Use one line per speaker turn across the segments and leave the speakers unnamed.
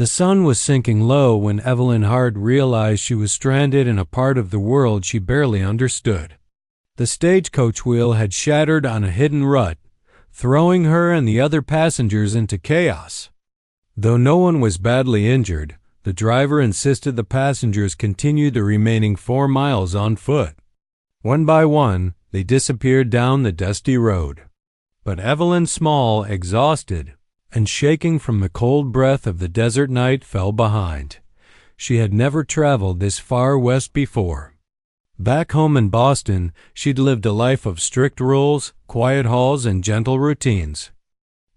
The sun was sinking low when Evelyn Hart realized she was stranded in a part of the world she barely understood. The stagecoach wheel had shattered on a hidden rut, throwing her and the other passengers into chaos. Though no one was badly injured, the driver insisted the passengers continue the remaining 4 miles on foot. One by one, they disappeared down the dusty road. But Evelyn Small, exhausted and shaking from the cold breath of the desert night, fell behind. She had never traveled this far west before. Back home in Boston, she'd lived a life of strict rules, quiet halls, and gentle routines.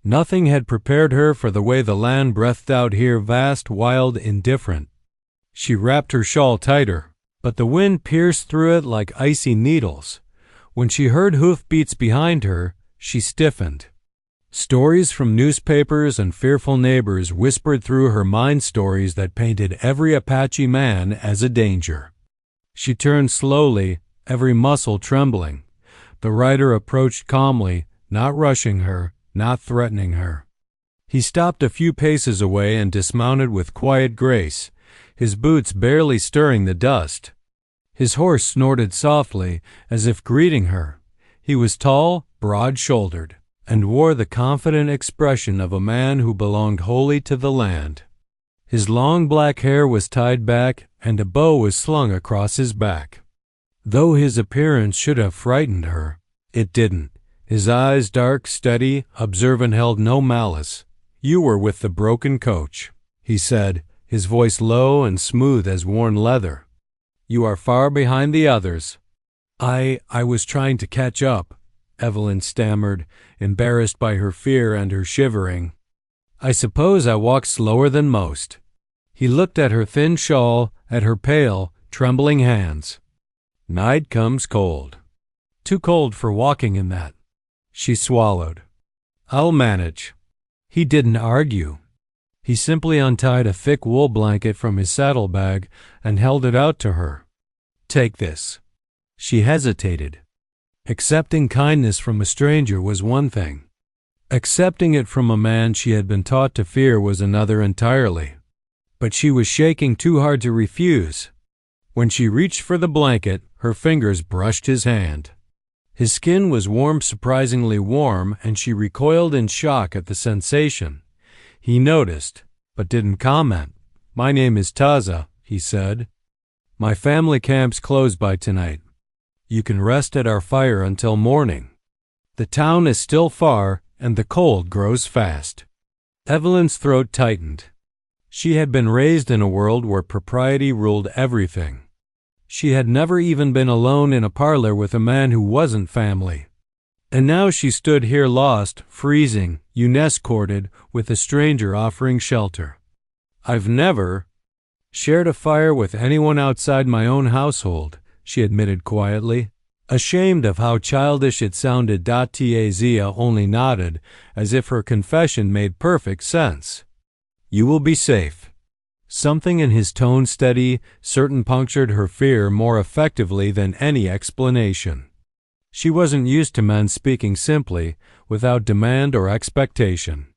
Nothing had prepared her for the way the land breathed out here, vast, wild, indifferent. She wrapped her shawl tighter, but the wind pierced through it like icy needles. When she heard hoofbeats behind her, she stiffened. Stories from newspapers and fearful neighbors whispered through her mind, stories that painted every Apache man as a danger. She turned slowly, every muscle trembling. The rider approached calmly, not rushing her, not threatening her. He stopped a few paces away and dismounted with quiet grace, his boots barely stirring the dust. His horse snorted softly, as if greeting her. He was tall, broad-shouldered, and wore the confident expression of a man who belonged wholly to the land. His long black hair was tied back, and a bow was slung across his back. Though his appearance should have frightened her, it didn't. His eyes, dark, steady, observant, held no malice. "You were with the broken coach," he said, his voice low and smooth as worn leather. "You are far behind the others." I was trying to catch up," Evelyn stammered, embarrassed by her fear and her shivering. "I suppose I walked slower than most." He looked at her thin shawl, at her pale, trembling hands. "Night comes cold." "Too cold for walking in that." She swallowed. "I'll manage." He didn't argue. He simply untied a thick wool blanket from his saddlebag and held it out to her. "Take this." She hesitated. Accepting kindness from a stranger was one thing. Accepting it from a man she had been taught to fear was another entirely. But she was shaking too hard to refuse. When she reached for the blanket, her fingers brushed his hand. His skin was warm, surprisingly warm, and she recoiled in shock at the sensation. He noticed, but didn't comment. "My name is Taza," he said. "My family camp's closed by tonight. You can rest at our fire until morning. The town is still far, and the cold grows fast." Evelyn's throat tightened. She had been raised in a world where propriety ruled everything. She had never even been alone in a parlor with a man who wasn't family. And now she stood here lost, freezing, UNESCO-corded, with a stranger offering shelter. "I've never shared a fire with anyone outside my own household," she admitted quietly. Ashamed of how childish it sounded, Tazia only nodded, as if her confession made perfect sense. "You will be safe." Something in his tone, steady, certain, punctured her fear more effectively than any explanation. She wasn't used to men speaking simply, without demand or expectation.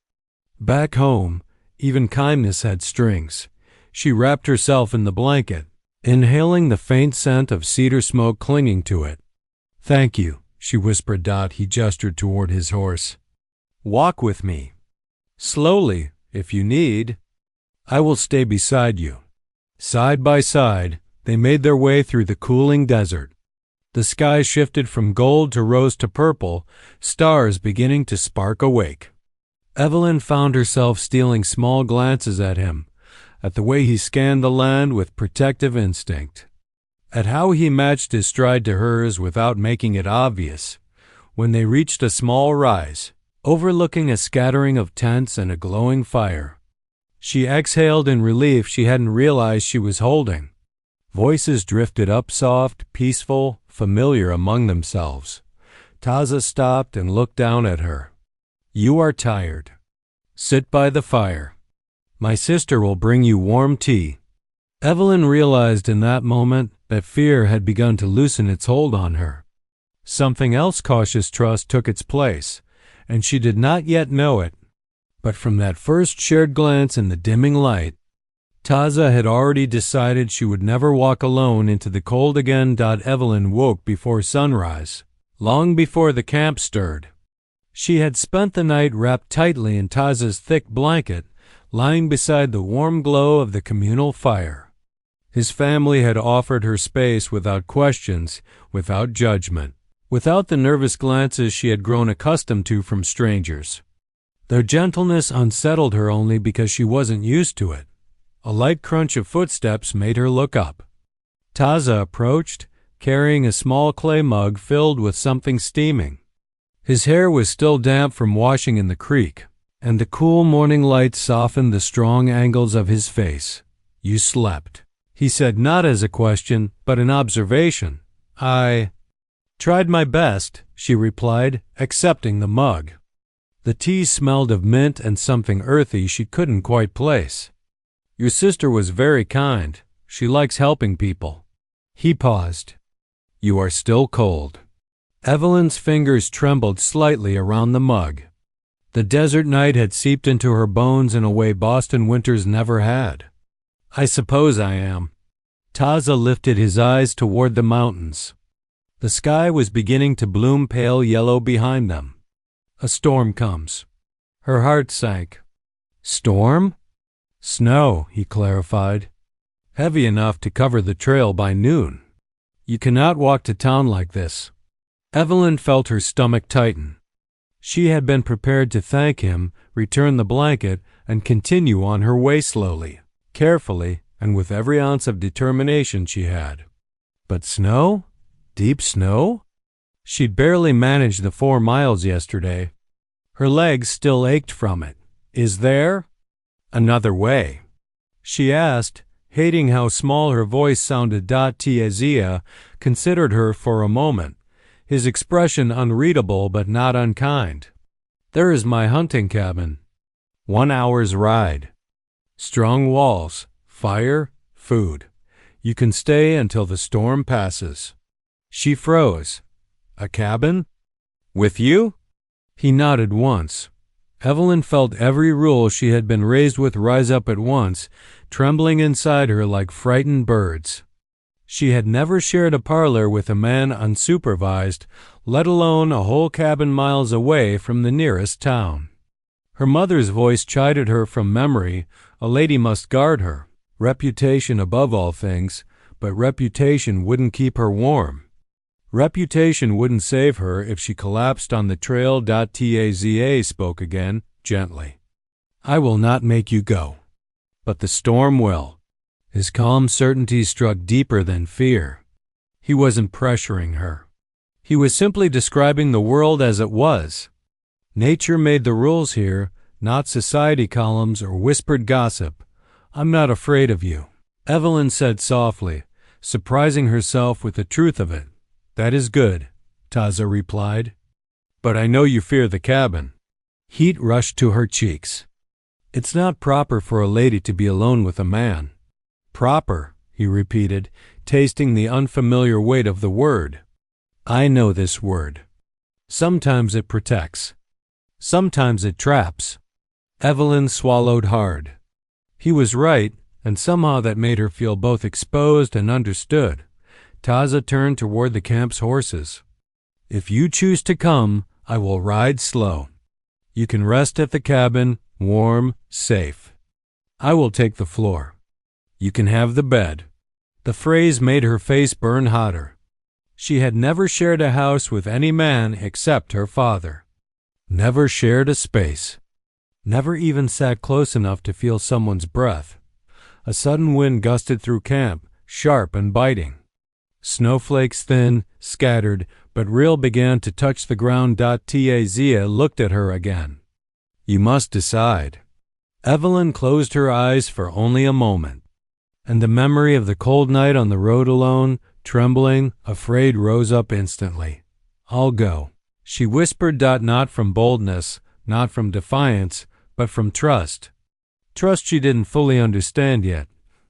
Back home, even kindness had strings. She wrapped herself in the blanket, inhaling the faint scent of cedar smoke clinging to it. "Thank you," she whispered. He gestured toward his horse. "Walk with me. Slowly, if you need. I will stay beside you." Side by side, they made their way through the cooling desert. The sky shifted from gold to rose to purple, stars beginning to spark awake. Evelyn found herself stealing small glances at him, at the way he scanned the land with protective instinct, at how he matched his stride to hers without making it obvious. When they reached a small rise, overlooking a scattering of tents and a glowing fire, she exhaled in relief she hadn't realized she was holding. Voices drifted up, soft, peaceful, familiar among themselves. Taza stopped and looked down at her. "You are tired. Sit by the fire. My sister will bring you warm tea." Evelyn realized in that moment that fear had begun to loosen its hold on her. Something else, cautious trust, took its place, and she did not yet know it. But from that first shared glance in the dimming light, Taza had already decided she would never walk alone into the cold again. Evelyn woke before sunrise, long before the camp stirred. She had spent the night wrapped tightly in Taza's thick blanket, lying beside the warm glow of the communal fire. His family had offered her space without questions, without judgment, without the nervous glances she had grown accustomed to from strangers. Their gentleness unsettled her only because she wasn't used to it. A light crunch of footsteps made her look up. Taza approached, carrying a small clay mug filled with something steaming. His hair was still damp from washing in the creek, and the cool morning light softened the strong angles of his face. "You slept," he said, not as a question, but an observation. "I tried my best," she replied, accepting the mug. The tea smelled of mint and something earthy she couldn't quite place. "Your sister was very kind. She likes helping people." He paused. "You are still cold." Evelyn's fingers trembled slightly around the mug. The desert night had seeped into her bones in a way Boston winters never had. "I suppose I am." Taza lifted his eyes toward the mountains. The sky was beginning to bloom pale yellow behind them. "A storm comes." Her heart sank. "Storm?" "Snow," he clarified. "Heavy enough to cover the trail by noon. You cannot walk to town like this." Evelyn felt her stomach tighten. She had been prepared to thank him, return the blanket, and continue on her way slowly, carefully, and with every ounce of determination she had. But snow? Deep snow? She'd barely managed the 4 miles yesterday. Her legs still ached from it. "Is there another way?" she asked, hating how small her voice sounded. Taza considered her for a moment, his expression unreadable but not unkind. "There is my hunting cabin. 1 hour's ride. Strong walls, fire, food. You can stay until the storm passes." She froze. "A cabin? With you?" He nodded once. Evelyn felt every rule she had been raised with rise up at once, trembling inside her like frightened birds. She had never shared a parlor with a man unsupervised, let alone a whole cabin miles away from the nearest town. Her mother's voice chided her from memory. A lady must guard her. Reputation above all things, but reputation wouldn't keep her warm. Reputation wouldn't save her if she collapsed on the trail. Taza spoke again, gently. "I will not make you go. But the storm will." His calm certainty struck deeper than fear. He wasn't pressuring her. He was simply describing the world as it was. Nature made the rules here, not society columns or whispered gossip. "I'm not afraid of you," Evelyn said softly, surprising herself with the truth of it. "That is good," Taza replied. "But I know you fear the cabin." Heat rushed to her cheeks. "It's not proper for a lady to be alone with a man." "Proper," he repeated, tasting the unfamiliar weight of the word. "I know this word. Sometimes it protects. Sometimes it traps." Evelyn swallowed hard. He was right, and somehow that made her feel both exposed and understood. Taza turned toward the camp's horses. "If you choose to come, I will ride slow. You can rest at the cabin, warm, safe. I will take the floor. You can have the bed." The phrase made her face burn hotter. She had never shared a house with any man except her father. Never shared a space. Never even sat close enough to feel someone's breath. A sudden wind gusted through camp, sharp and biting. Snowflakes thin, scattered, but real began to touch the ground. Taza looked at her again. "You must decide." Evelyn closed her eyes for only a moment, and the memory of the cold night on the road alone, trembling, afraid, rose up instantly. "I'll go," she whispered. Not from boldness, not from defiance, but from trust. Trust she didn't fully understand yet.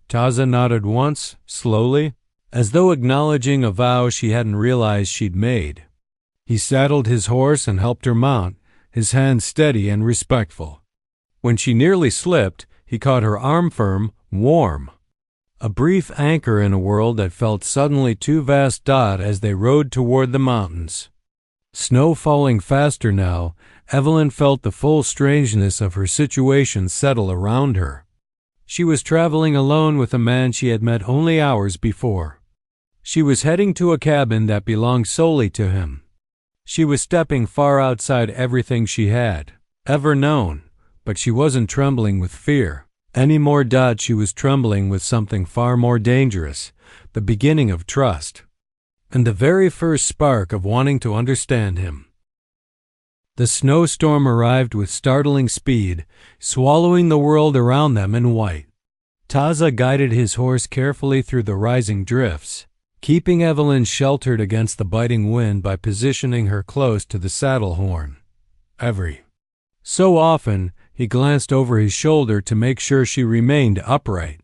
Taza nodded once, slowly, as though acknowledging a vow she hadn't realized she'd made. He saddled his horse and helped her mount, his hand steady and respectful. When she nearly slipped, he caught her arm firm, warm. A brief anchor in a world that felt suddenly too vast. As they rode toward the mountains. Snow falling faster now, Evelyn felt the full strangeness of her situation settle around her. She was traveling alone with a man she had met only hours before. She was heading to a cabin that belonged solely to him. She was stepping far outside everything she had ever known, but she wasn't trembling with fear anymore. She was trembling with something far more dangerous, the beginning of trust, and the very first spark of wanting to understand him. The snowstorm arrived with startling speed, swallowing the world around them in white. Taza guided his horse carefully through the rising drifts, keeping Evelyn sheltered against the biting wind by positioning her close to the saddle horn. Every so often, he glanced over his shoulder to make sure she remained upright.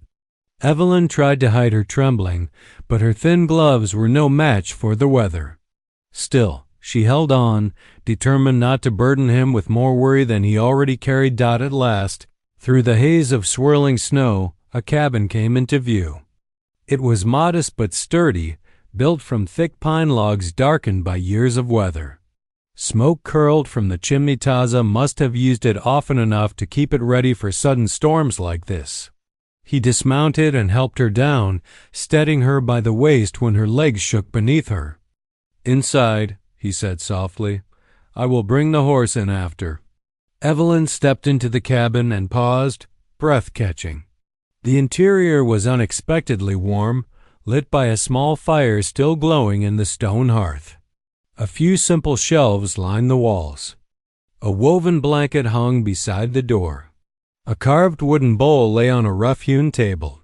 Evelyn tried to hide her trembling, but her thin gloves were no match for the weather. Still, she held on, determined not to burden him with more worry than he already carried. At last, through the haze of swirling snow, a cabin came into view. It was modest but sturdy, built from thick pine logs darkened by years of weather. Smoke curled from the chimney. Taza must have used it often enough to keep it ready for sudden storms like this. He dismounted and helped her down, steadying her by the waist when her legs shook beneath her. "Inside," he said softly. "I will bring the horse in after." Evelyn stepped into the cabin and paused, breath-catching. The interior was unexpectedly warm, lit by a small fire still glowing in the stone hearth. A few simple shelves lined the walls. A woven blanket hung beside the door. A carved wooden bowl lay on a rough-hewn table.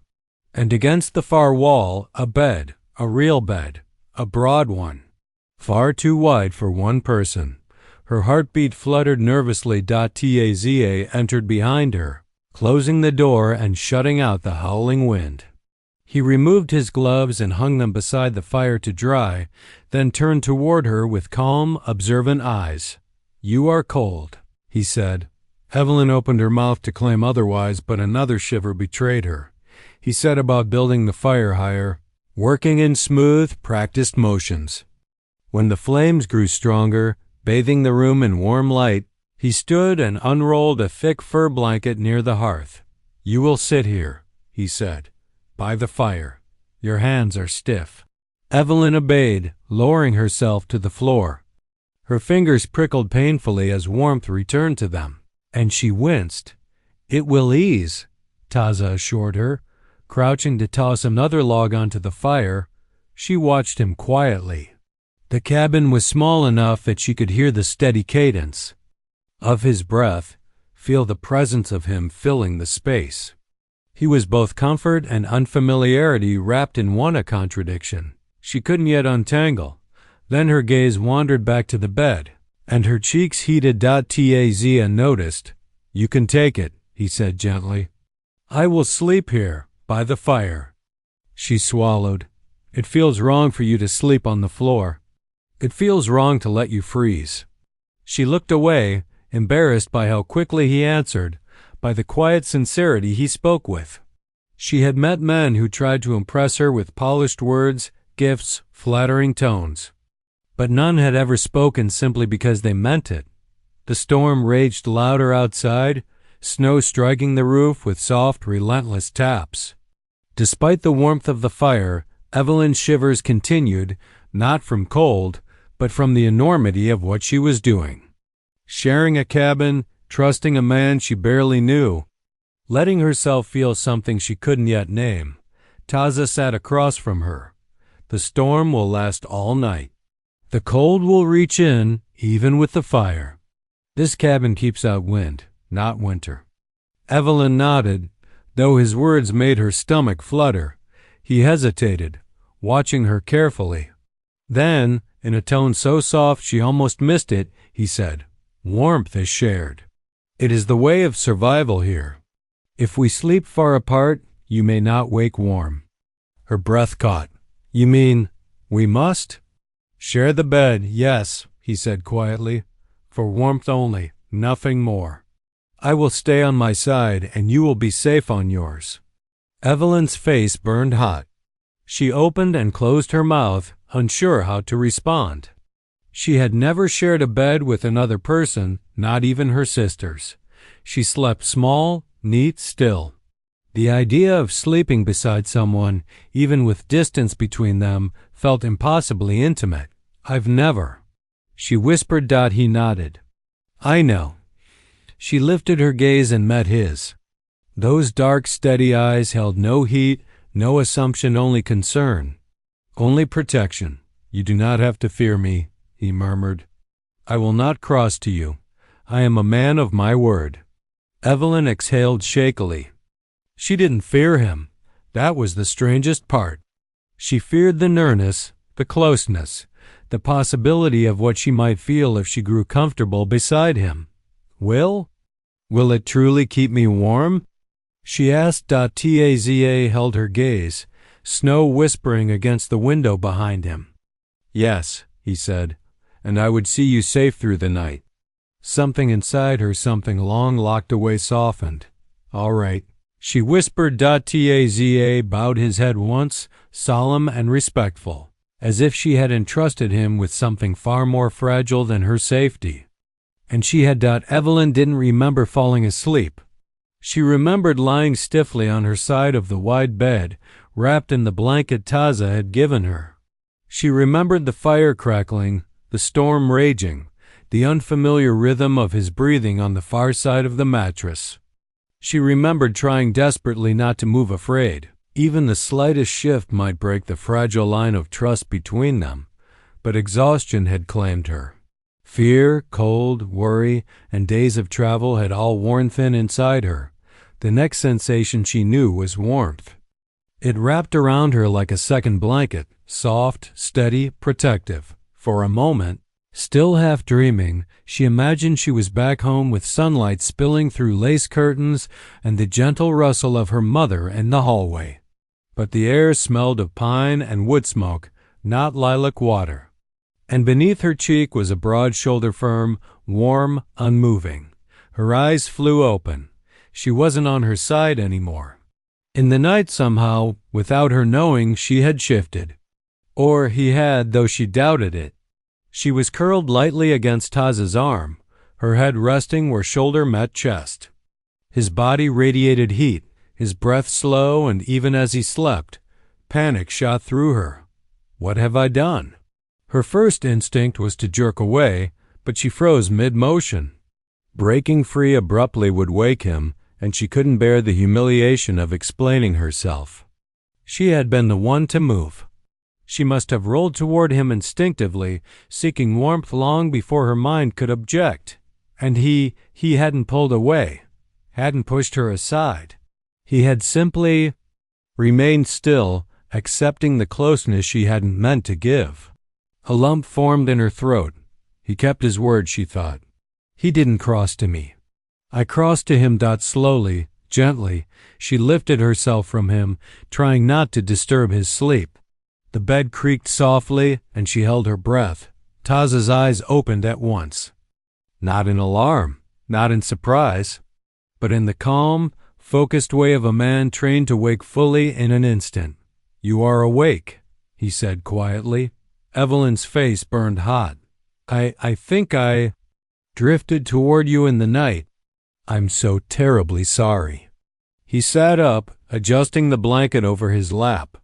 And against the far wall, a bed, a real bed, a broad one, far too wide for one person. Her heartbeat fluttered nervously. Taza entered behind her, closing the door and shutting out the howling wind. He removed his gloves and hung them beside the fire to dry, then turned toward her with calm, observant eyes. "You are cold," he said. Evelyn opened her mouth to claim otherwise, but another shiver betrayed her. He set about building the fire higher, working in smooth, practiced motions. When the flames grew stronger, bathing the room in warm light, he stood and unrolled a thick fur blanket near the hearth. "You will sit here," he said, "by the fire. Your hands are stiff." Evelyn obeyed, lowering herself to the floor. Her fingers prickled painfully as warmth returned to them, and she winced. "It will ease," Taza assured her. Crouching to toss another log onto the fire, she watched him quietly. The cabin was small enough that she could hear the steady cadence of his breath, feel the presence of him filling the space. He was both comfort and unfamiliarity wrapped in one, a contradiction she couldn't yet untangle. Then her gaze wandered back to the bed, and her cheeks heated. Taza noticed. "You can take it," he said gently. "I will sleep here, by the fire." She swallowed. "It feels wrong for you to sleep on the floor. It feels wrong to let you freeze." She looked away, embarrassed by how quickly he answered, by the quiet sincerity he spoke with. She had met men who tried to impress her with polished words, gifts, flattering tones. But none had ever spoken simply because they meant it. The storm raged louder outside, snow striking the roof with soft, relentless taps. Despite the warmth of the fire, Evelyn's shivers continued, not from cold, but from the enormity of what she was doing. Sharing a cabin, trusting a man she barely knew, letting herself feel something she couldn't yet name. Taza sat across from her. "The storm will last all night. The cold will reach in, even with the fire. This cabin keeps out wind, not winter." Evelyn nodded, though his words made her stomach flutter. He hesitated, watching her carefully. Then, in a tone so soft she almost missed it, he said, "Warmth is shared. It is the way of survival here. If we sleep far apart, you may not wake warm." Her breath caught. "You mean, we must?" "Share the bed, yes," he said quietly. "For warmth only, nothing more." I will stay on my side and you will be safe on yours." Evelyn's face burned hot. She opened and closed her mouth, unsure how to respond. She had never shared a bed with another person, not even her sisters. She slept small, neat, still. The idea of sleeping beside someone, even with distance between them, felt impossibly intimate. "I've never," she whispered. He nodded. "I know." She lifted her gaze and met his. Those dark, steady eyes held no heat, no assumption, only concern. "Only protection. You do not have to fear me," he murmured. "I will not cross to you. I am a man of my word." Evelyn exhaled shakily. She didn't fear him. That was the strangest part. She feared the nearness, the closeness, the possibility of what she might feel if she grew comfortable beside him. Will it truly keep me warm?" she asked. Taza held her gaze, snow whispering against the window behind him. "Yes," he said, "and I would see you safe through the night." Something inside her, something long locked away, softened. "All right," she whispered. Taza bowed his head once, solemn and respectful, as if she had entrusted him with something far more fragile than her safety. And she had. Evelyn didn't remember falling asleep. She remembered lying stiffly on her side of the wide bed, wrapped in the blanket Taza had given her. She remembered the fire crackling, the storm raging, the unfamiliar rhythm of his breathing on the far side of the mattress. She remembered trying desperately not to move, afraid. Even the slightest shift might break the fragile line of trust between them, but exhaustion had claimed her. Fear, cold, worry, and days of travel had all worn thin inside her. The next sensation she knew was warmth. It wrapped around her like a second blanket, soft, steady, protective. For a moment, still half dreaming, she imagined she was back home with sunlight spilling through lace curtains and the gentle rustle of her mother in the hallway. But the air smelled of pine and wood smoke, not lilac water. And beneath her cheek was a broad shoulder, firm, warm, unmoving. Her eyes flew open. She wasn't on her side anymore. In the night, somehow, without her knowing, she had shifted. Or he had, though she doubted it. She was curled lightly against Taza's arm, her head resting where shoulder met chest. His body radiated heat, his breath slow, and even as he slept, panic shot through her. What have I done? Her first instinct was to jerk away, but she froze mid-motion. Breaking free abruptly would wake him, and she couldn't bear the humiliation of explaining herself. She had been the one to move. She must have rolled toward him instinctively, seeking warmth long before her mind could object. And he hadn't pulled away, hadn't pushed her aside. He had simply remained still, accepting the closeness she hadn't meant to give. A lump formed in her throat. He kept his word, she thought. He didn't cross to me. I crossed to him. Slowly, gently, she lifted herself from him, trying not to disturb his sleep. The bed creaked softly, and she held her breath. Taza's eyes opened at once. Not in alarm, not in surprise, but in the calm, focused way of a man trained to wake fully in an instant. "You are awake," he said quietly. Evelyn's face burned hot. I think I drifted toward you in the night. I'm so terribly sorry." He sat up, adjusting the blanket over his lap.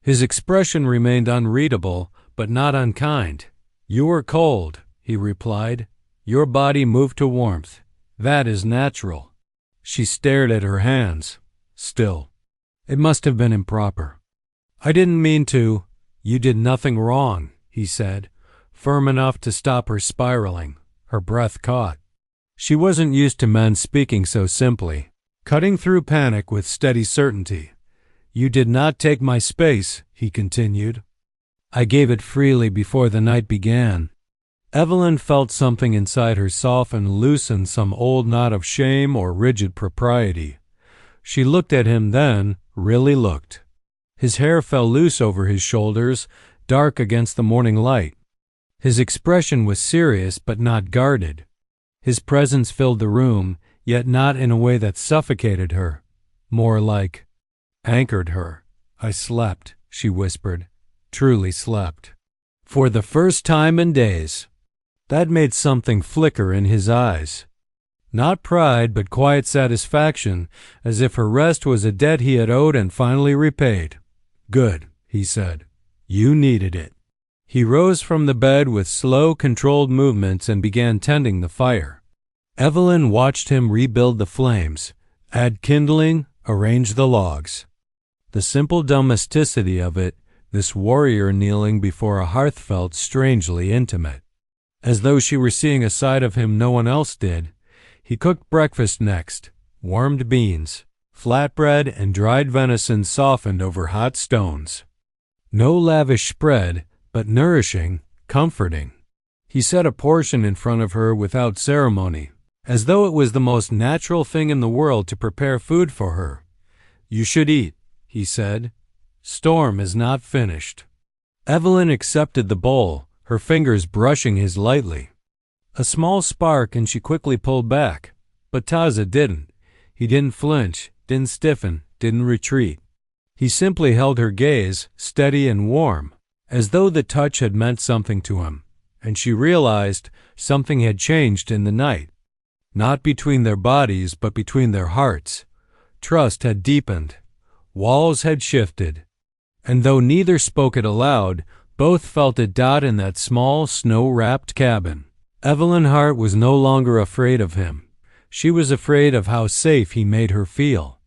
His expression remained unreadable, but not unkind. "You were cold," he replied. "Your body moved to warmth. That is natural." She stared at her hands. Still, it must have been improper. "I didn't mean to." "You did nothing wrong," he said, firm enough to stop her spiraling. Her breath caught. She wasn't used to men speaking so simply, cutting through panic with steady certainty. "You did not take my space," he continued. "I gave it freely before the night began." Evelyn felt something inside her soften, loosen some old knot of shame or rigid propriety. She looked at him then, really looked. His hair fell loose over his shoulders, dark against the morning light. His expression was serious but not guarded. His presence filled the room, yet not in a way that suffocated her, more like anchored her. I slept, she whispered, truly slept. For the first time in days. That made something flicker in his eyes. Not pride, but quiet satisfaction, as if her rest was a debt he had owed and finally repaid. Good, he said. You needed it. He rose from the bed with slow, controlled movements and began tending the fire. Evelyn watched him rebuild the flames, add kindling, arrange the logs. The simple domesticity of it, this warrior kneeling before a hearth, felt strangely intimate. As though she were seeing a side of him no one else did, he cooked breakfast next, warmed beans, flatbread, and dried venison softened over hot stones. No lavish spread, but nourishing, comforting. He set a portion in front of her without ceremony, as though it was the most natural thing in the world to prepare food for her. You should eat, he said. Storm is not finished. Evelyn accepted the bowl, her fingers brushing his lightly. A small spark and she quickly pulled back, but Taza didn't. He didn't flinch, didn't stiffen, didn't retreat. He simply held her gaze, steady and warm, as though the touch had meant something to him, and she realized something had changed in the night. Not between their bodies, but between their hearts. Trust had deepened. Walls had shifted. And though neither spoke it aloud, both felt it in that small, snow-wrapped cabin. Evelyn Hart was no longer afraid of him. She was afraid of how safe he made her feel.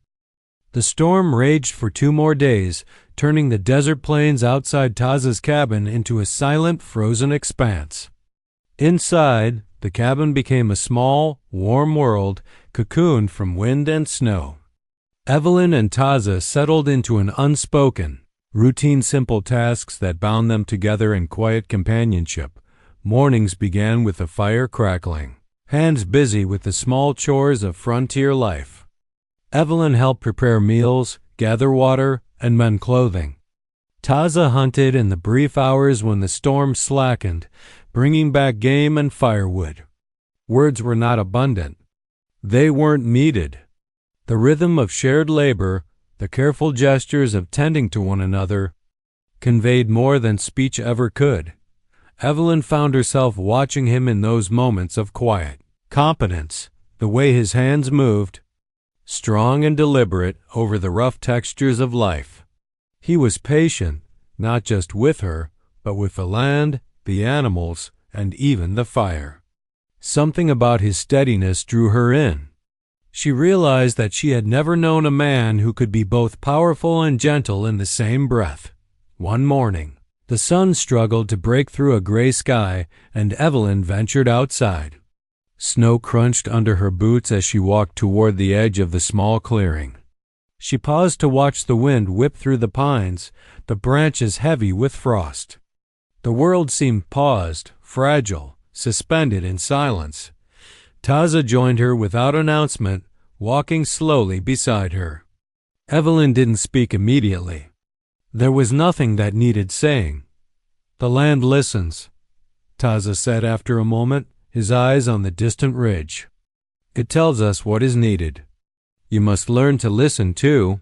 The storm raged for 2 more days, turning the desert plains outside Taza's cabin into a silent, frozen expanse. Inside, the cabin became a small, warm world, cocooned from wind and snow. Evelyn and Taza settled into an unspoken, routine simple tasks that bound them together in quiet companionship. Mornings began with the fire crackling, hands busy with the small chores of frontier life. Evelyn helped prepare meals, gather water, and mend clothing. Taza hunted in the brief hours when the storm slackened, bringing back game and firewood. Words were not abundant. They weren't needed. The rhythm of shared labor, the careful gestures of tending to one another, conveyed more than speech ever could. Evelyn found herself watching him in those moments of quiet competence, the way his hands moved, strong and deliberate over the rough textures of life. He was patient, not just with her, but with the land, the animals, and even the fire. Something about his steadiness drew her in. She realized that she had never known a man who could be both powerful and gentle in the same breath. One morning, the sun struggled to break through a gray sky, and Evelyn ventured outside. Snow crunched under her boots as she walked toward the edge of the small clearing. She paused to watch the wind whip through the pines, the branches heavy with frost. The world seemed paused, fragile, suspended in silence. Taza joined her without announcement, walking slowly beside her. Evelyn didn't speak immediately. There was nothing that needed saying. The land listens, Taza said after a moment, his eyes on the distant ridge. It tells us what is needed. You must learn to listen, too.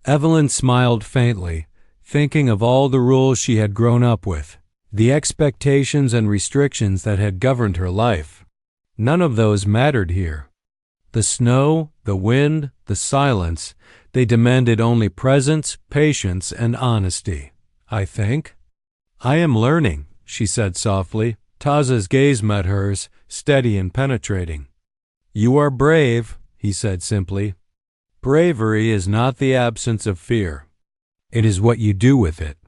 Evelyn smiled faintly, thinking of all the rules she had grown up with, the expectations and restrictions that had governed her life. None of those mattered here. The snow, the wind, the silence, they demanded only presence, patience, and honesty, I think. I am learning, she said softly. Taza's gaze met hers, steady and penetrating. You are brave, he said simply. Bravery is not the absence of fear. It is what you do with it.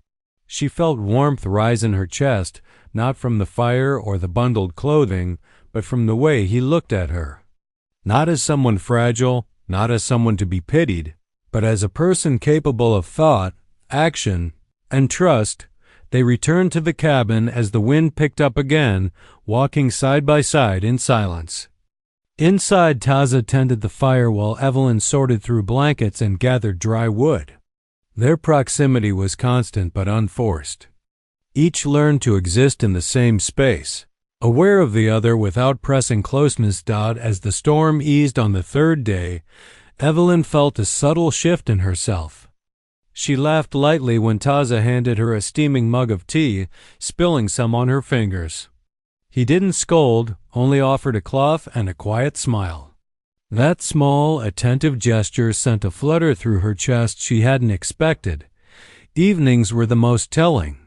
She felt warmth rise in her chest, not from the fire or the bundled clothing, but from the way he looked at her. Not as someone fragile, not as someone to be pitied, but as a person capable of thought, action, and trust. They returned to the cabin as the wind picked up again, walking side by side in silence. Inside, Taza tended the fire while Evelyn sorted through blankets and gathered dry wood. Their proximity was constant but unforced. Each learned to exist in the same space, Aware of the other without pressing closeness. As the storm eased on the third day, Evelyn felt a subtle shift in herself. She laughed lightly when Taza handed her a steaming mug of tea, spilling some on her fingers. He didn't scold, only offered a cloth and a quiet smile. That small, attentive gesture sent a flutter through her chest she hadn't expected. Evenings were the most telling.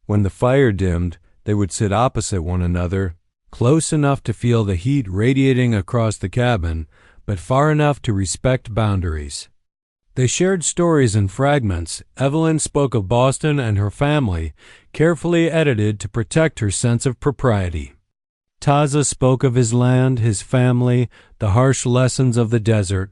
When the fire dimmed, they would sit opposite one another, close enough to feel the heat radiating across the cabin, but far enough to respect boundaries. They shared stories in fragments. Evelyn spoke of Boston and her family, carefully edited to protect her sense of propriety. Taza spoke of his land, his family, the harsh lessons of the desert.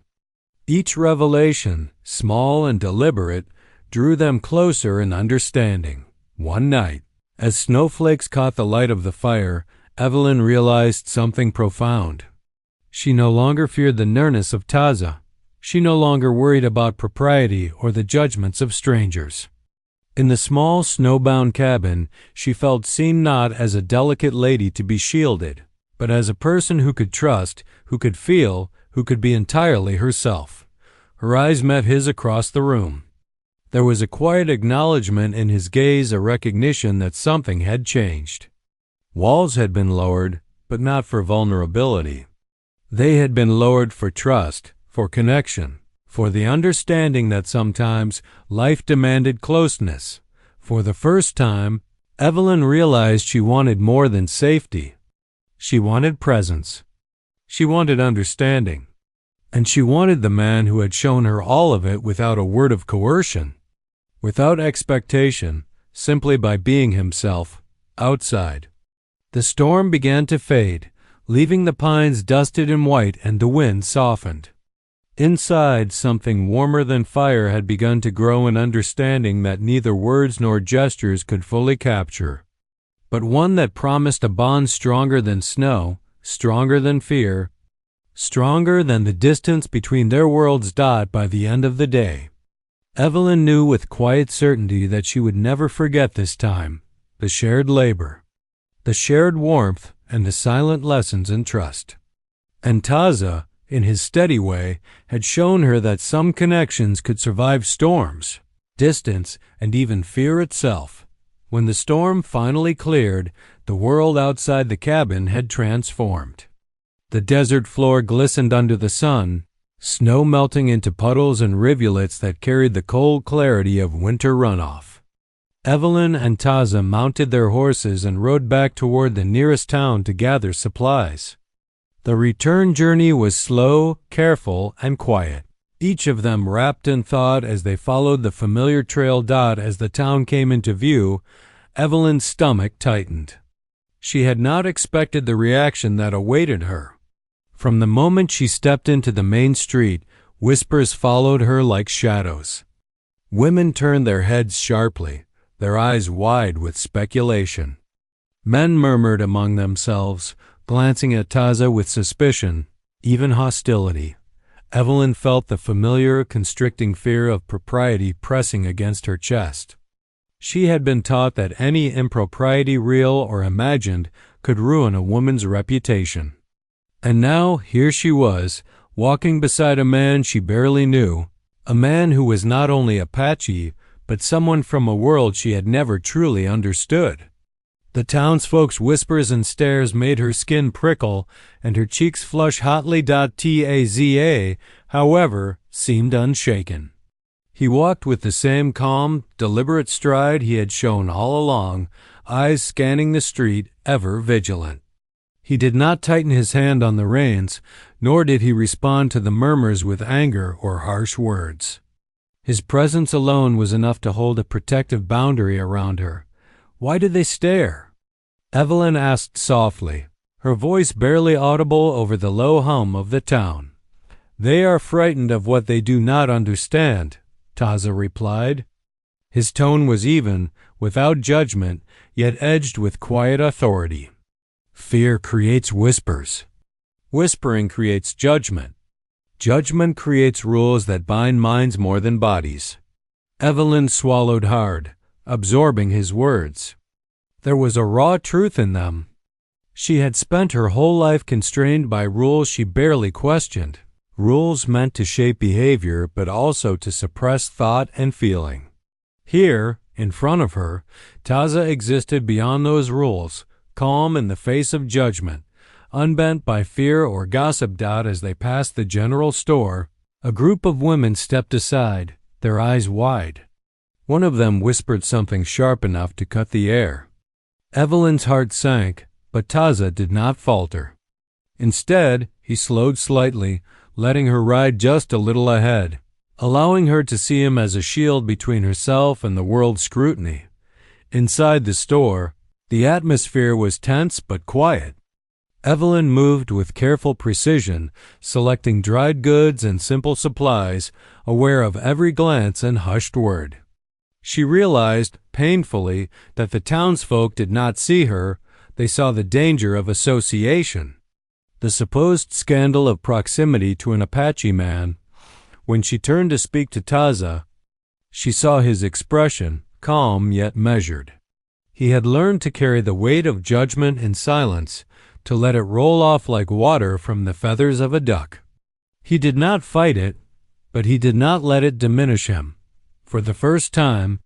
Each revelation, small and deliberate, drew them closer in understanding. One night, as snowflakes caught the light of the fire, Evelyn realized something profound. She no longer feared the nearness of Taza. She no longer worried about propriety or the judgments of strangers. In the small, snowbound cabin, she felt seen not as a delicate lady to be shielded, but as a person who could trust, who could feel, who could be entirely herself. Her eyes met his across the room. There was a quiet acknowledgment in his gaze, a recognition that something had changed. Walls had been lowered, but not for vulnerability. They had been lowered for trust, for connection, for the understanding that sometimes life demanded closeness. For the first time, Evelyn realized she wanted more than safety. She wanted presence. She wanted understanding. And she wanted the man who had shown her all of it without a word of coercion, without expectation, simply by being himself, outside. The storm began to fade, leaving the pines dusted and white, and the wind softened. Inside, something warmer than fire had begun to grow, an understanding that neither words nor gestures could fully capture, but one that promised a bond stronger than snow, stronger than fear, stronger than the distance between their worlds. By the end of the day, Evelyn knew with quiet certainty that she would never forget this time, the shared labor, the shared warmth, and the silent lessons in trust. And Taza, in his steady way, had shown her that some connections could survive storms, distance, and even fear itself. When the storm finally cleared, the world outside the cabin had transformed. The desert floor glistened under the sun, snow melting into puddles and rivulets that carried the cold clarity of winter runoff. Evelyn and Taza mounted their horses and rode back toward the nearest town to gather supplies. The return journey was slow, careful, and quiet, each of them wrapped in thought as they followed the familiar trail. As the town came into view, Evelyn's stomach tightened. She had not expected the reaction that awaited her. From the moment she stepped into the main street, whispers followed her like shadows. Women turned their heads sharply, their eyes wide with speculation. Men murmured among themselves, glancing at Taza with suspicion, even hostility. Evelyn felt the familiar, constricting fear of propriety pressing against her chest. She had been taught that any impropriety, real or imagined, could ruin a woman's reputation. And now here she was, walking beside a man she barely knew, a man who was not only Apache, but someone from a world she had never truly understood. The townsfolk's whispers and stares made her skin prickle and her cheeks flush hotly. Taza, however, seemed unshaken. He walked with the same calm, deliberate stride he had shown all along, eyes scanning the street, ever vigilant. He did not tighten his hand on the reins, nor did he respond to the murmurs with anger or harsh words. His presence alone was enough to hold a protective boundary around her. Why did they stare? Evelyn asked softly, her voice barely audible over the low hum of the town. They are frightened of what they do not understand, Taza replied. His tone was even, without judgment, yet edged with quiet authority. Fear creates whispers. Whispering creates judgment. Judgment creates rules that bind minds more than bodies. Evelyn swallowed hard, absorbing his words. There was a raw truth in them. She had spent her whole life constrained by rules she barely questioned, rules meant to shape behavior but also to suppress thought and feeling. Here, in front of her, Taza existed beyond those rules, calm in the face of judgment, unbent by fear or gossip. As they passed the general store, a group of women stepped aside, their eyes wide. One of them whispered something sharp enough to cut the air. Evelyn's heart sank, but Taza did not falter. Instead, he slowed slightly, letting her ride just a little ahead, allowing her to see him as a shield between herself and the world's scrutiny. Inside the store, the atmosphere was tense but quiet. Evelyn moved with careful precision, selecting dried goods and simple supplies, aware of every glance and hushed word. She realized, painfully, that the townsfolk did not see her. They saw the danger of association, the supposed scandal of proximity to an Apache man. When she turned to speak to Taza, she saw his expression, calm yet measured. He had learned to carry the weight of judgment in silence, to let it roll off like water from the feathers of a duck. He did not fight it, but he did not let it diminish him. For the first time,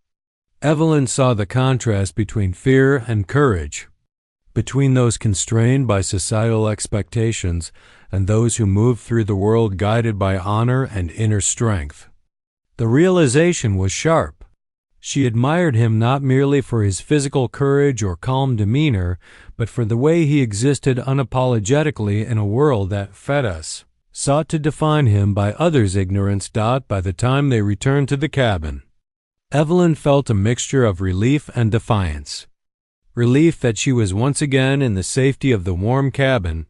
Evelyn saw the contrast between fear and courage, between those constrained by societal expectations and those who moved through the world guided by honor and inner strength. The realization was sharp. She admired him not merely for his physical courage or calm demeanor, but for the way he existed unapologetically in a world that fed us, sought to define him by others' ignorance. By the time they returned to the cabin, Evelyn felt a mixture of relief and defiance. Relief that she was once again in the safety of the warm cabin,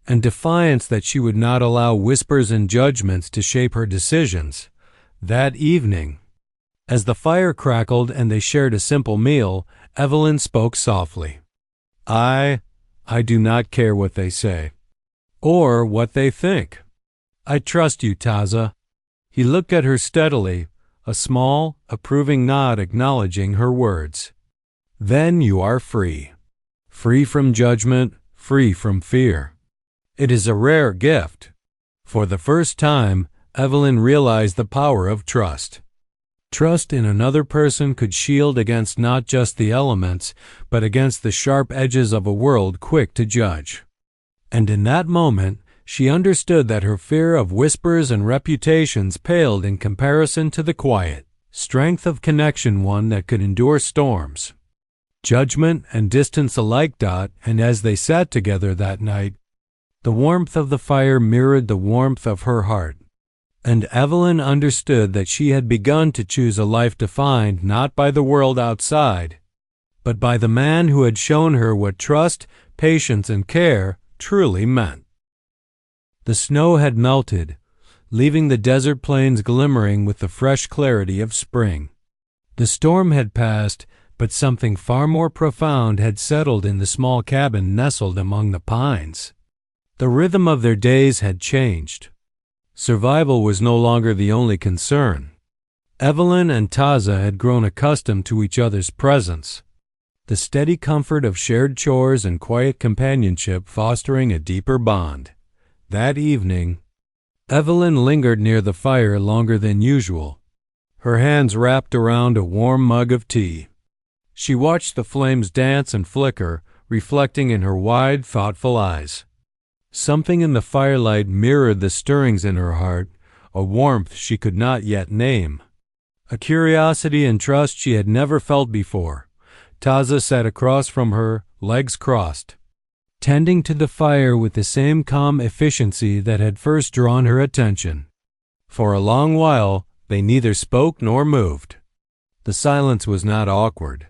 and defiance that she would not allow whispers and judgments to shape her decisions. That evening, as the fire crackled and they shared a simple meal, Evelyn spoke softly. I do not care what they say, or what they think. I trust you, Taza." He looked at her steadily, a small, approving nod acknowledging her words. "Then you are free. Free from judgment, free from fear. It is a rare gift." For the first time, Evelyn realized the power of trust. Trust in another person could shield against not just the elements, but against the sharp edges of a world quick to judge. And in that moment, she understood that her fear of whispers and reputations paled in comparison to the quiet strength of connection, one that could endure storms, judgment and distance alike. And as they sat together that night, the warmth of the fire mirrored the warmth of her heart. And Evelyn understood that she had begun to choose a life defined not by the world outside, but by the man who had shown her what trust, patience, and care truly meant. The snow had melted, leaving the desert plains glimmering with the fresh clarity of spring. The storm had passed, but something far more profound had settled in the small cabin nestled among the pines. The rhythm of their days had changed. Survival was no longer the only concern. Evelyn and Taza had grown accustomed to each other's presence, the steady comfort of shared chores and quiet companionship fostering a deeper bond. That evening, Evelyn lingered near the fire longer than usual, her hands wrapped around a warm mug of tea. She watched the flames dance and flicker, reflecting in her wide, thoughtful eyes. Something in the firelight mirrored the stirrings in her heart, a warmth she could not yet name, a curiosity and trust she had never felt before. Taza sat across from her, legs crossed, tending to the fire with the same calm efficiency that had first drawn her attention. For a long while, they neither spoke nor moved. The silence was not awkward.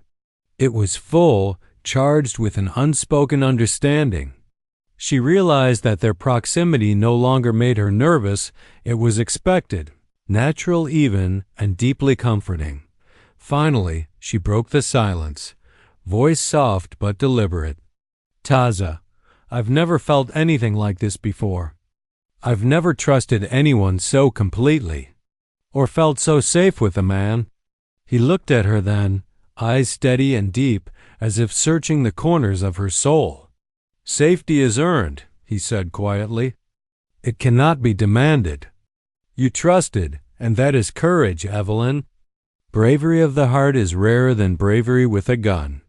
It was full, charged with an unspoken understanding. She realized that their proximity no longer made her nervous. It was expected, natural even, and deeply comforting. Finally, she broke the silence, voice soft but deliberate. "Taza, I've never felt anything like this before. I've never trusted anyone so completely, or felt so safe with a man." He looked at her then, eyes steady and deep, as if searching the corners of her soul. Safety is earned, he said quietly. It cannot be demanded. You trusted, and that is courage, Evelyn. Bravery of the heart is rarer than bravery with a gun.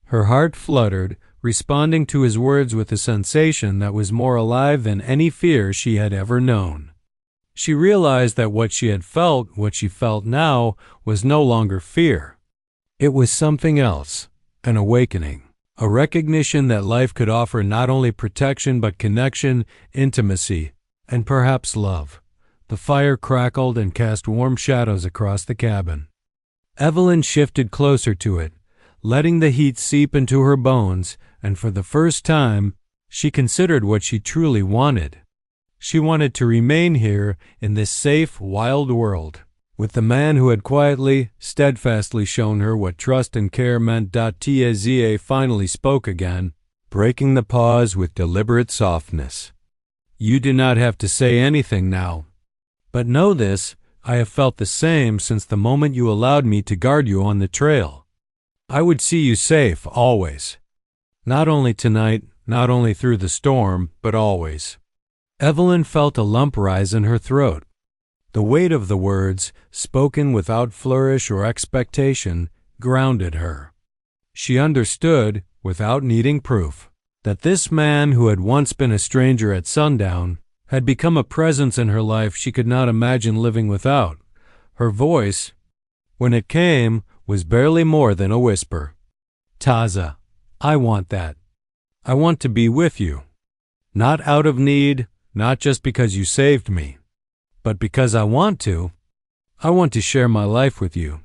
Her heart fluttered, responding to his words with a sensation that was more alive than any fear she had ever known. She realized that what she felt now, was no longer fear. It was something else, an awakening, a recognition that life could offer not only protection but connection, intimacy, and perhaps love. The fire crackled and cast warm shadows across the cabin. Evelyn shifted closer to it, letting the heat seep into her bones, and for the first time, she considered what she truly wanted. She wanted to remain here in this safe, wild world, with the man who had quietly, steadfastly shown her what trust and care meant. Tzia finally spoke again, breaking the pause with deliberate softness. You do not have to say anything now. But know this, I have felt the same since the moment you allowed me to guard you on the trail. I would see you safe, always. Not only tonight, not only through the storm, but always. Evelyn felt a lump rise in her throat. The weight of the words, spoken without flourish or expectation, grounded her. She understood, without needing proof, that this man who had once been a stranger at sundown had become a presence in her life she could not imagine living without. Her voice, when it came, was barely more than a whisper. Taza, I want that. I want to be with you. Not out of need, not just because you saved me, but because I want to. I want to share my life with you.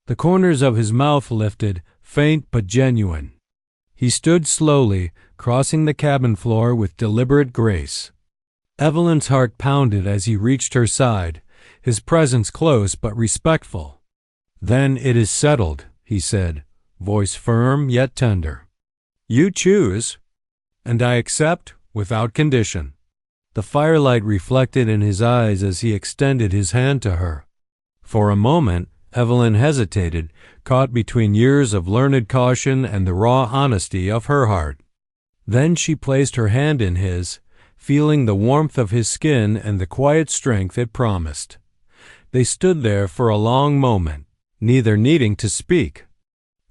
The corners of his mouth lifted, faint but genuine. He stood slowly, crossing the cabin floor with deliberate grace. Evelyn's heart pounded as he reached her side, his presence close but respectful. Then it is settled, he said, voice firm yet tender. You choose, and I accept without condition. The firelight reflected in his eyes as he extended his hand to her. For a moment, Evelyn hesitated, caught between years of learned caution and the raw honesty of her heart. Then she placed her hand in his, feeling the warmth of his skin and the quiet strength it promised. They stood there for a long moment, neither needing to speak.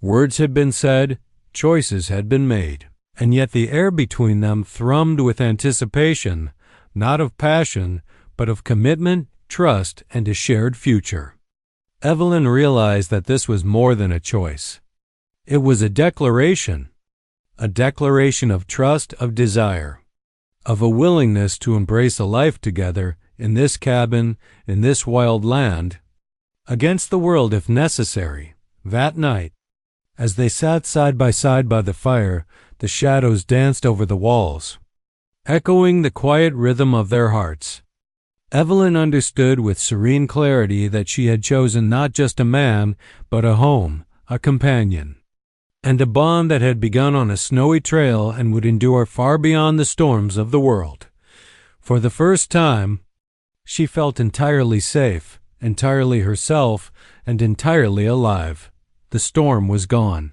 Words had been said, choices had been made, and yet the air between them thrummed with anticipation, not of passion, but of commitment, trust, and a shared future. Evelyn realized that this was more than a choice. It was a declaration of trust, of desire, of a willingness to embrace a life together in this cabin, in this wild land, against the world if necessary. That night, as they sat side by the fire, the shadows danced over the walls, echoing the quiet rhythm of their hearts. Evelyn understood with serene clarity that she had chosen not just a man, but a home, a companion, and a bond that had begun on a snowy trail and would endure far beyond the storms of the world. For the first time, she felt entirely safe, entirely herself, and entirely alive. The storm was gone,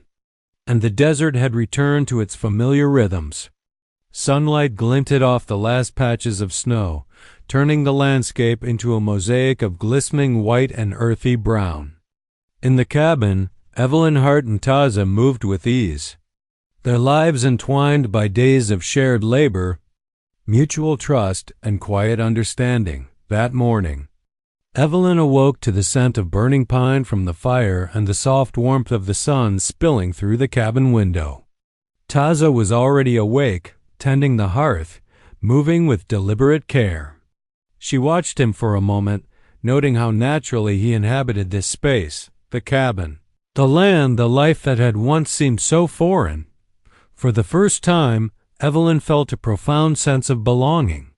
and the desert had returned to its familiar rhythms. Sunlight glinted off the last patches of snow, turning the landscape into a mosaic of glistening white and earthy brown. In the cabin, Evelyn Hart and Taza moved with ease, their lives entwined by days of shared labor, mutual trust, and quiet understanding. That morning, Evelyn awoke to the scent of burning pine from the fire and the soft warmth of the sun spilling through the cabin window. Taza was already awake, tending the hearth, moving with deliberate care. She watched him for a moment, noting how naturally he inhabited this space, the cabin, the land, the life that had once seemed so foreign. For the first time, Evelyn felt a profound sense of belonging.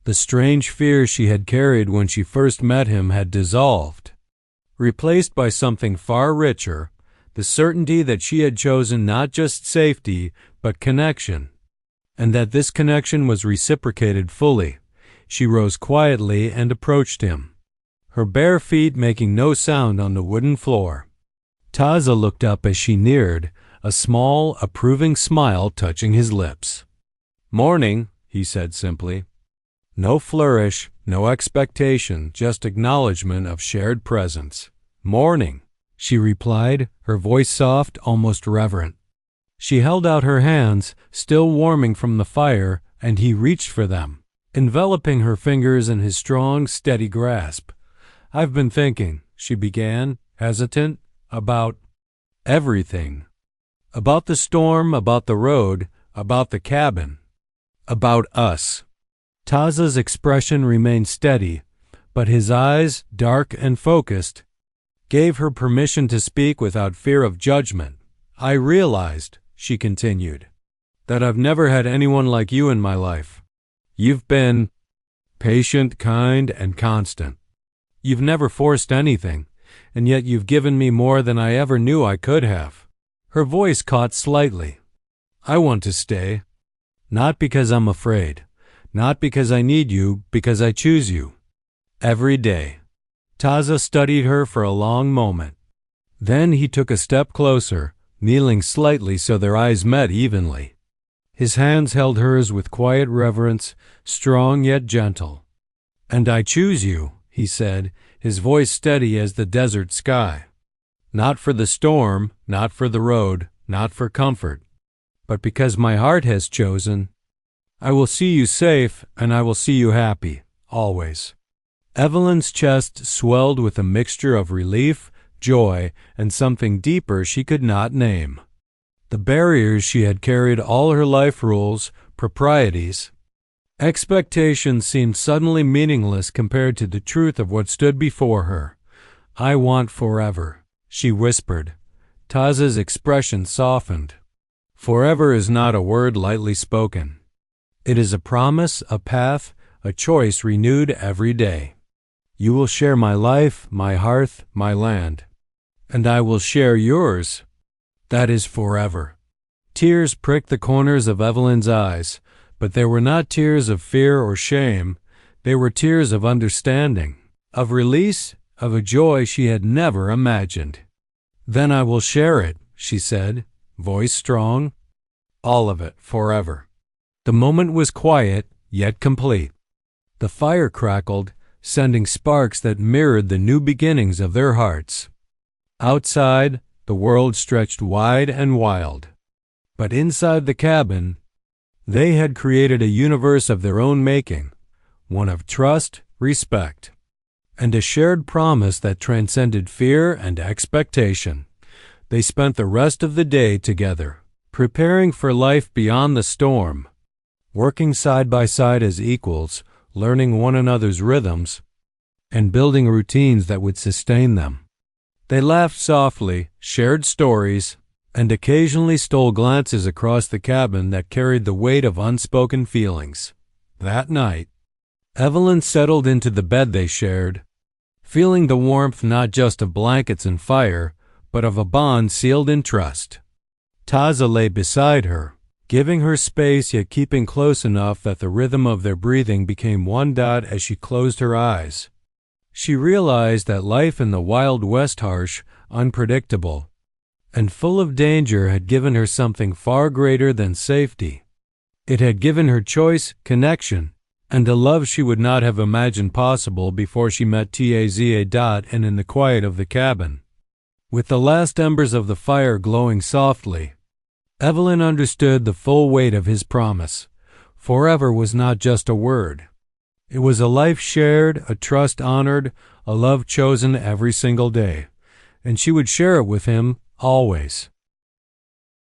The strange fear she had carried when she first met him had dissolved, replaced by something far richer, the certainty that she had chosen not just safety, but connection, and that this connection was reciprocated fully. She rose quietly and approached him, her bare feet making no sound on the wooden floor. Taza looked up as she neared, a small, approving smile touching his lips. "Morning," he said simply. No flourish, no expectation, just acknowledgement of shared presence. "Morning," she replied, her voice soft, almost reverent. She held out her hands, still warming from the fire, and he reached for them, enveloping her fingers in his strong, steady grasp. "I've been thinking," she began, hesitant, "about everything. About the storm, about the road, about the cabin, about us." Taza's expression remained steady, but his eyes, dark and focused, gave her permission to speak without fear of judgment. "I realized," she continued, "that I've never had anyone like you in my life. You've been patient, kind, and constant. You've never forced anything, and yet you've given me more than I ever knew I could have." Her voice caught slightly. "I want to stay, not because I'm afraid, not because I need you, because I choose you. Every day." Taza studied her for a long moment. Then he took a step closer, kneeling slightly so their eyes met evenly. His hands held hers with quiet reverence, strong yet gentle. "And I choose you," he said, his voice steady as the desert sky. "Not for the storm, not for the road, not for comfort, but because my heart has chosen. I will see you safe, and I will see you happy, always." Evelyn's chest swelled with a mixture of relief, joy, and something deeper she could not name. The barriers she had carried all her life, rules, proprieties, expectations, seemed suddenly meaningless compared to the truth of what stood before her. "I want forever," she whispered. Taza's expression softened. Forever is not a word lightly spoken. It is a promise, a path, a choice renewed every day. "You will share my life, my hearth, my land, and I will share yours. That is forever." Tears pricked the corners of Evelyn's eyes, but they were not tears of fear or shame. They were tears of understanding, of release, of a joy she had never imagined. "Then I will share it," she said, voice strong. "All of it, forever." The moment was quiet, yet complete. The fire crackled, sending sparks that mirrored the new beginnings of their hearts. Outside, the world stretched wide and wild. But inside the cabin, they had created a universe of their own making, one of trust, respect, and a shared promise that transcended fear and expectation. They spent the rest of the day together, preparing for life beyond the storm, working side by side as equals, learning one another's rhythms, and building routines that would sustain them. They laughed softly, shared stories, and occasionally stole glances across the cabin that carried the weight of unspoken feelings. That night, Evelyn settled into the bed they shared, feeling the warmth not just of blankets and fire, but of a bond sealed in trust. Taza lay beside her, giving her space yet keeping close enough that the rhythm of their breathing became one dot as she closed her eyes. She realized that life in the Wild West, harsh, unpredictable, and full of danger, had given her something far greater than safety. It had given her choice, connection, and a love she would not have imagined possible before she met Taza and in the quiet of the cabin. With the last embers of the fire glowing softly, Evelyn understood the full weight of his promise. Forever was not just a word. It was a life shared, a trust honored, a love chosen every single day, and she would share it with him always.